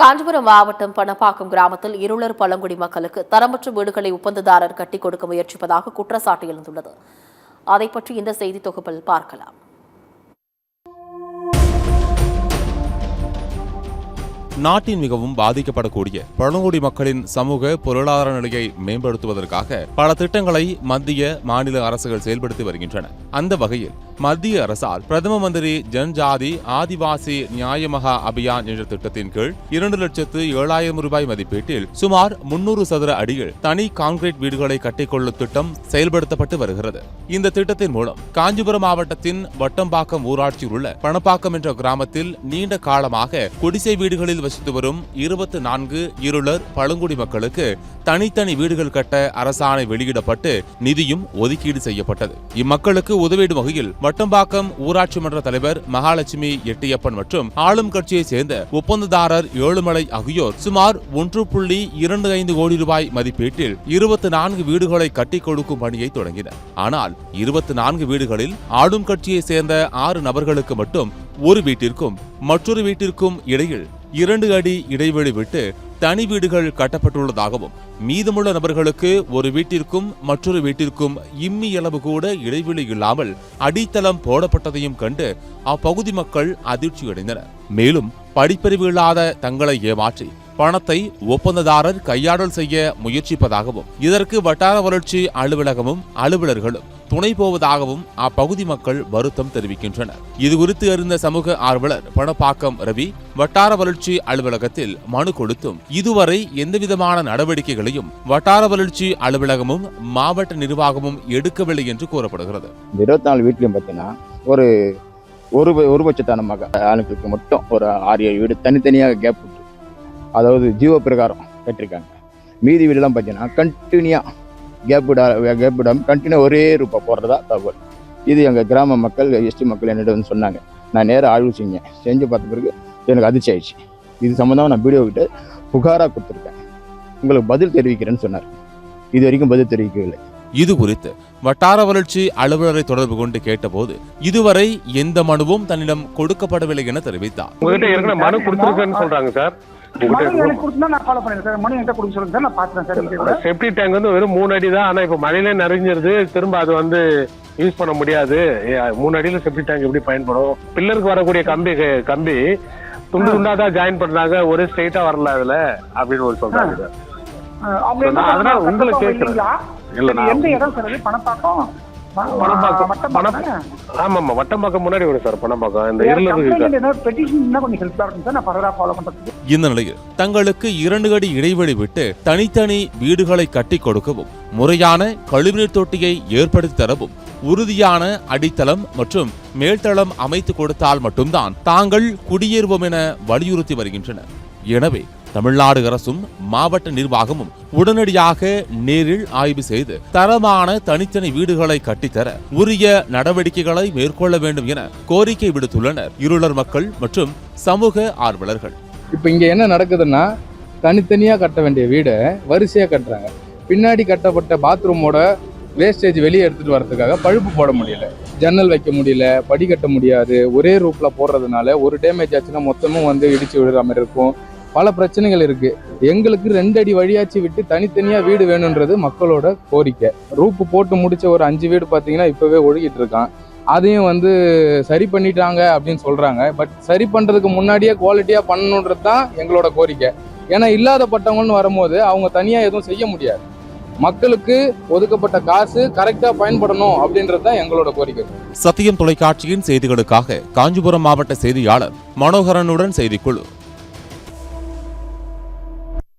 காஞ்சிபுரம் மாவட்டம் பணப்பாக்கம் கிராமத்தில் இருளர் பழங்குடி மக்களுக்கு தரமற்ற வீடுகளை ஒப்பந்ததாரர் கட்டிக் கொடுக்க முயற்சிப்பதாக குற்றச்சாட்டு எழுந்துள்ளது. அதை பற்றி இந்த செய்தி தொகுப்பில் பார்க்கலாம். நாட்டின் மிகவும் பாதிக்கப்படக்கூடிய பழங்குடி மக்களின் சமூக பொருளாதார நிலையை மேம்படுத்துவதற்காக பல திட்டங்களை மத்திய மாநில அரசுகள் செயல்படுத்தி வருகின்றன. அந்த வகையில் மத்திய அரசால் பிரதம மந்திரி ஜன்ஜாதி ஆதிவாசி நியாயமகா அபியான் என்ற திட்டத்தின் கீழ் 2,07,000 ரூபாய் மதிப்பீட்டில் சுமார் 300 சதுர அடியில் தனி கான்கிரீட் வீடுகளை கட்டிக்கொள்ளும் திட்டம் செயல்படுத்தப்பட்டு வருகிறது. இந்த திட்டத்தின் மூலம் காஞ்சிபுரம் மாவட்டத்தின் வட்டம்பாக்கம் ஊராட்சியில் உள்ள பணப்பாக்கம் என்ற கிராமத்தில் நீண்ட காலமாக குடிசை வீடுகளில் வசித்து வரும் 24 இருளர் பழங்குடி மக்களுக்கு தனித்தனி வீடுகள் கட்ட அரசாணை வெளியிடப்பட்டு நிதியும் ஒதுக்கீடு செய்யப்பட்டது. இம்மக்களுக்கு உதவிடும் வகையில் வட்டம்பாக்கம் ஊராட்சி மன்ற தலைவர் மகாலட்சுமி எட்டியப்பன் மற்றும் ஆளும் கட்சியைச் சேர்ந்த ஒப்பந்ததாரர் ஏழுமலை ஆகியோர் சுமார் 1.25 கோடி ரூபாய் மதிப்பீட்டில் 24 வீடுகளை கட்டிக் கொடுக்கும் பணியை தொடங்கினர். ஆனால் 24 வீடுகளில் ஆளும் கட்சியைச் சேர்ந்த 6 நபர்களுக்கு மட்டும் ஒரு வீட்டிற்கும் மற்றொரு வீட்டிற்கும் இடையில் 2 அடி இடைவெளி விட்டு தனி வீடுகள் கட்டப்பட்டுள்ளதாகவும் மீதமுள்ள நபர்களுக்கு ஒரு வீட்டிற்கும் மற்றொரு வீட்டிற்கும் இம்மியளவு கூட இடைவெளி இல்லாமல் அடித்தளம் போடப்பட்டதையும் கண்டு அப்பகுதி மக்கள் அதிர்ச்சியடைந்தனர். மேலும் படிப்பறிவு இல்லாத தங்களை ஏமாற்றி பணத்தை ஒப்பந்ததாரர் கையாடல் செய்ய முயற்சிப்பதாகவும் இதற்கு வட்டார வளர்ச்சி அலுவலகமும் அலுவலர்களும் துணை போவதாகவும் அப்பகுதி மக்கள் வருத்தம் தெரிவிக்கின்றனர். இதுகுறித்து அறிந்த சமூக ஆர்வலர் பணப்பாக்கம் ரவி வட்டார வளர்ச்சி அலுவலகத்தில் மனு கொடுத்தும் இதுவரை எந்தவிதமான நடவடிக்கைகளையும் வட்டார வளர்ச்சி அலுவலகமும் மாவட்ட நிர்வாகமும் எடுக்கவில்லை என்று கூறப்படுகிறது. 24 வீட்லயும் பார்த்தீங்கன்னா ஒரு பட்சத்தான ஆளுங்களுக்கு மட்டும் ஒரு 6-7 வீடு தனித்தனியாக கேப் விட்டு, அதாவது ஜீவோ பிரகாரம் கட்டிருக்காங்க. மீதி வீடுலாம் பார்த்தீங்கன்னா கண்டினியூ கேப் விடாமல் கண்டினியூ ஒரே ரூபா போடுறதா தகவல். இது எங்கள் கிராம மக்கள் எஸ்டி மக்கள் என்னிடம் சொன்னாங்க. நான் நேராக ஆய்வு செஞ்சு பார்த்த பிறகு எனக்கு அதிர்ச்சி ஆயிடுச்சு. இது சம்மந்தமாக நான் வீடியோ விட்டு புகாராக கொடுத்துருக்கேன். உங்களுக்கு பதில் தெரிவிக்கிறேன்னு சொன்னார். இது வரைக்கும் பதில் தெரிவிக்கவில்லை. இது குறித்து வட்டார வளர்ச்சி அலுவலரை தொடர்பு கொண்டு கேட்டபோது இதுவரை எந்த மனுவும் தன்னிடம் கொடுக்கப்படவில்லை என தெரிவித்தார். மனு கொடுத்திருக்கேன்னு சொல்றாங்க சார். செப்டி டேங்க் வந்து வெறும் 3 அடி தான். ஆனா இப்ப மழையில நிறைஞ்சிருது. திரும்ப அது வந்து யூஸ் பண்ண முடியாது. 3 அடியில செப்டி டேங்க் எப்படி பயன்படும்? பில்லருக்கு வரக்கூடிய கம்பி துண்டு துண்டாதான் ஜாயின் பண்றாங்க. ஒரு ஸ்ட்ரெயிட்டா வரல அதுல அப்படின்னு ஒரு சொல்றாங்க. அதனால உங்களுக்கு கேட்கிறேன். வட்டம்பாக்கம் முன்னாடி சார் பணப்பாக்கம். இந்த நிலையில் தங்களுக்கு 2 அடி இடைவெளி விட்டு தனித்தனி வீடுகளை கட்டிக் கொடுக்கவும் முறையான கழிவுநீர் தொட்டியை ஏற்படுத்தி தரவும் உறுதியான அடித்தளம் மற்றும் மேல்தளம் அமைத்து கொடுத்தால் மட்டும்தான் தாங்கள் குடியேறுவோம் என வலியுறுத்தி வருகின்றனர். எனவே தமிழ்நாடு அரசும் மாவட்ட நிர்வாகமும் உடனடியாக நேரில் ஆய்வு செய்து தரமான தனித்தனி வீடுகளை கட்டித்தர உரிய நடவடிக்கைகளை மேற்கொள்ள வேண்டும் என கோரிக்கை விடுத்துள்ளனர் இருளர் மக்கள் மற்றும் சமூக ஆர்வலர்கள். இப்ப இங்க என்ன நடக்குதுன்னா, தனித்தனியா கட்ட வேண்டிய வீடை வரிசையா கட்டுறாங்க. பின்னாடி கட்டப்பட்ட பாத்ரூமோட வேஸ்டேஜ் வெளியே எடுத்துட்டு வரதுக்காக பழுப்பு போட முடியல, ஜன்னல் வைக்க முடியல, படி கட்ட முடியாது. ஒரே ரூப்ல போடுறதுனால ஒரு டேமேஜ் ஆச்சுன்னா மொத்தமும் வந்து இடிச்சு விடுற மாதிரி இருக்கும். பல பிரச்சனைகள் இருக்கு. எங்களுக்கு 2 அடி வழியாச்சு விட்டு தனித்தனியா வீடு வேணும்ன்றது மக்களோட கோரிக்கை. ரூப்பு போட்டு முடிச்ச ஒரு 5 வீடு பார்த்தீங்கன்னா இப்பவே ஒழுகிட்டு இருக்கான். அதையும் வந்து சரி பண்ணிட்டாங்க அப்படின்னு சொல்றாங்க. பட் சரி பண்றதுக்கு முன்னாடியே குவாலிட்டியா பண்ணணுன்றது தான் எங்களோட கோரிக்கை. ஏன்னா இல்லாத பட்டவங்கன்னு வரும்போது அவங்க தனியா எதுவும் செய்ய முடியாது. மக்களுக்கு ஒதுக்கப்பட்ட காசு கரெக்டா பயன்படணும் அப்படின்றது தான் எங்களோட கோரிக்கை. சத்தியம் தொலைக்காட்சியின் செய்திகளுக்காக காஞ்சிபுரம் மாவட்ட செய்தியாளர் மனோகரனுடன் செய்திக்குழு.